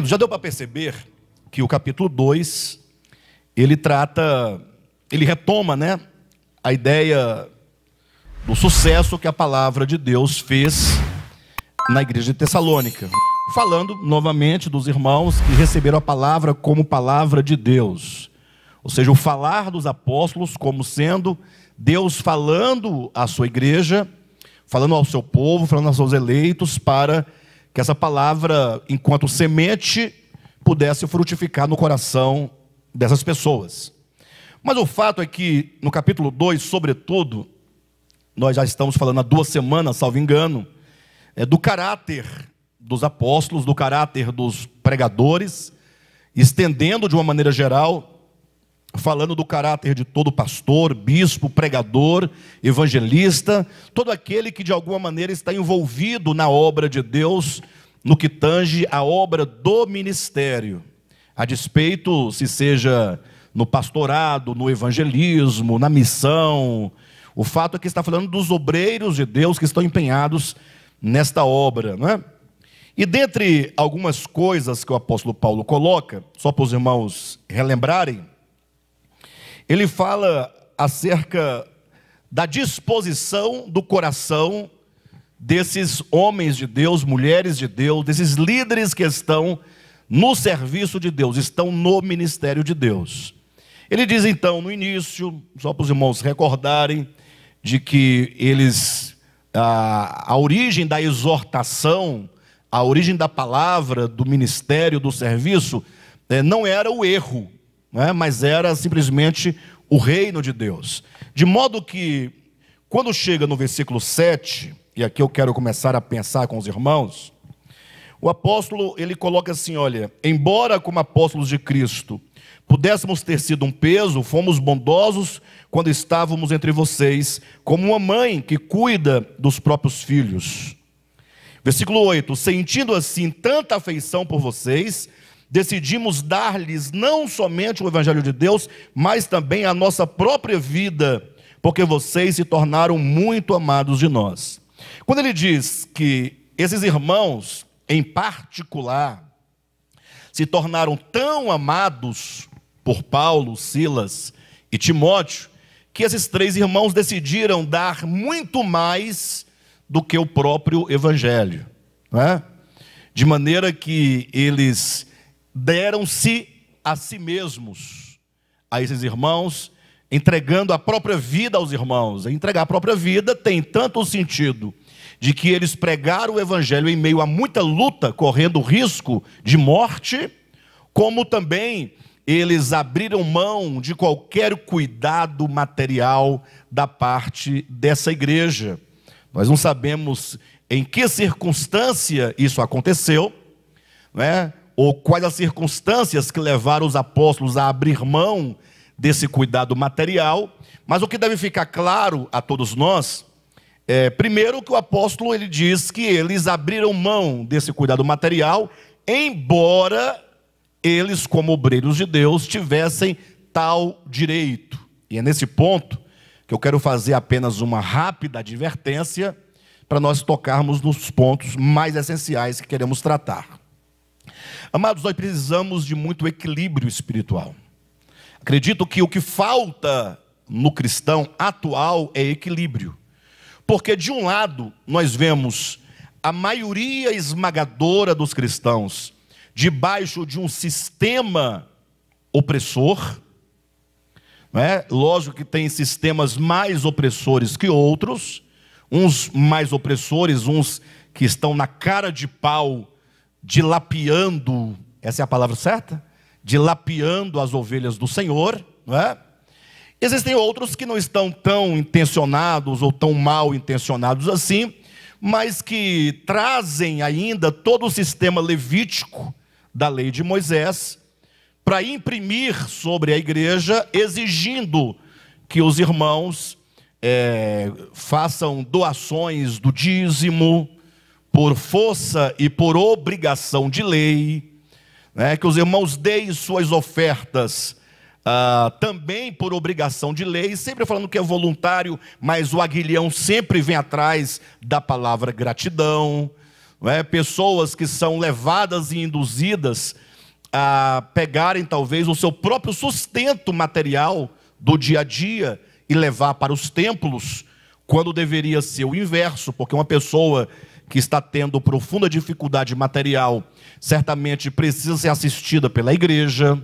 Já deu para perceber que o capítulo 2, ele retoma, a ideia do sucesso que a palavra de Deus fez na igreja de Tessalônica, falando novamente dos irmãos que receberam a palavra como palavra de Deus, ou seja, o falar dos apóstolos como sendo Deus falando à sua igreja, falando ao seu povo, falando aos seus eleitos, para que essa palavra, enquanto semente, pudesse frutificar no coração dessas pessoas. Mas o fato é que, no capítulo 2, sobretudo, nós já estamos falando há 2 semanas, salvo engano, do caráter dos apóstolos, do caráter dos pregadores, estendendo de uma maneira geral, falando do caráter de todo pastor, bispo, pregador, evangelista, todo aquele que de alguma maneira está envolvido na obra de Deus, no que tange a obra do ministério, a despeito se seja no pastorado, no evangelismo, na missão. O fato é que está falando dos obreiros de Deus que estão empenhados nesta obra, não é? E dentre algumas coisas que o apóstolo Paulo coloca, só para os irmãos relembrarem, ele fala acerca da disposição do coração desses homens de Deus, mulheres de Deus, desses líderes que estão no serviço de Deus, estão no ministério de Deus. Ele diz então no início, só para os irmãos recordarem, de que a origem da exortação, a origem da palavra, do ministério, do serviço, não era o erro, mas era simplesmente o reino de Deus. De modo que, quando chega no versículo 7, e aqui eu quero começar a pensar com os irmãos, o apóstolo, ele coloca assim, olha, embora como apóstolos de Cristo pudéssemos ter sido um peso, fomos bondosos quando estávamos entre vocês, como uma mãe que cuida dos próprios filhos. Versículo 8, sentindo assim tanta afeição por vocês, decidimos dar-lhes não somente o evangelho de Deus, mas também a nossa própria vida, porque vocês se tornaram muito amados de nós. Quando ele diz que esses irmãos, em particular, se tornaram tão amados por Paulo, Silas e Timóteo, que esses 3 irmãos decidiram dar muito mais do que o próprio evangelho, não é? De maneira que eles deram-se a si mesmos, a esses irmãos, entregando a própria vida aos irmãos. Entregar a própria vida tem tanto o sentido de que eles pregaram o evangelho em meio a muita luta, correndo risco de morte, como também eles abriram mão de qualquer cuidado material da parte dessa igreja. Nós não sabemos em que circunstância isso aconteceu, não é? Ou quais as circunstâncias que levaram os apóstolos a abrir mão desse cuidado material, mas o que deve ficar claro a todos nós, primeiro que o apóstolo ele diz que eles abriram mão desse cuidado material, embora eles, como obreiros de Deus, tivessem tal direito. E é nesse ponto que eu quero fazer apenas uma rápida advertência, para nós tocarmos nos pontos mais essenciais que queremos tratar. Amados, nós precisamos de muito equilíbrio espiritual. Acredito que o que falta no cristão atual é equilíbrio. Porque de um lado, nós vemos a maioria esmagadora dos cristãos debaixo de um sistema opressor, não é? Lógico que tem sistemas mais opressores que outros, uns mais opressores, uns que estão na cara de pau, dilapiando, essa é a palavra certa? Dilapiando as ovelhas do Senhor, não é? Existem outros que não estão tão intencionados ou tão mal intencionados assim, mas que trazem ainda todo o sistema levítico da lei de Moisés para imprimir sobre a igreja, exigindo que os irmãos façam doações do dízimo, por força e por obrigação de lei, que os irmãos deem suas ofertas também por obrigação de lei, sempre falando que é voluntário, mas o aguilhão sempre vem atrás da palavra gratidão. não é? Pessoas que são levadas e induzidas a pegarem talvez o seu próprio sustento material do dia a dia e levar para os templos, quando deveria ser o inverso, porque uma pessoa que está tendo profunda dificuldade material certamente precisa ser assistida pela igreja.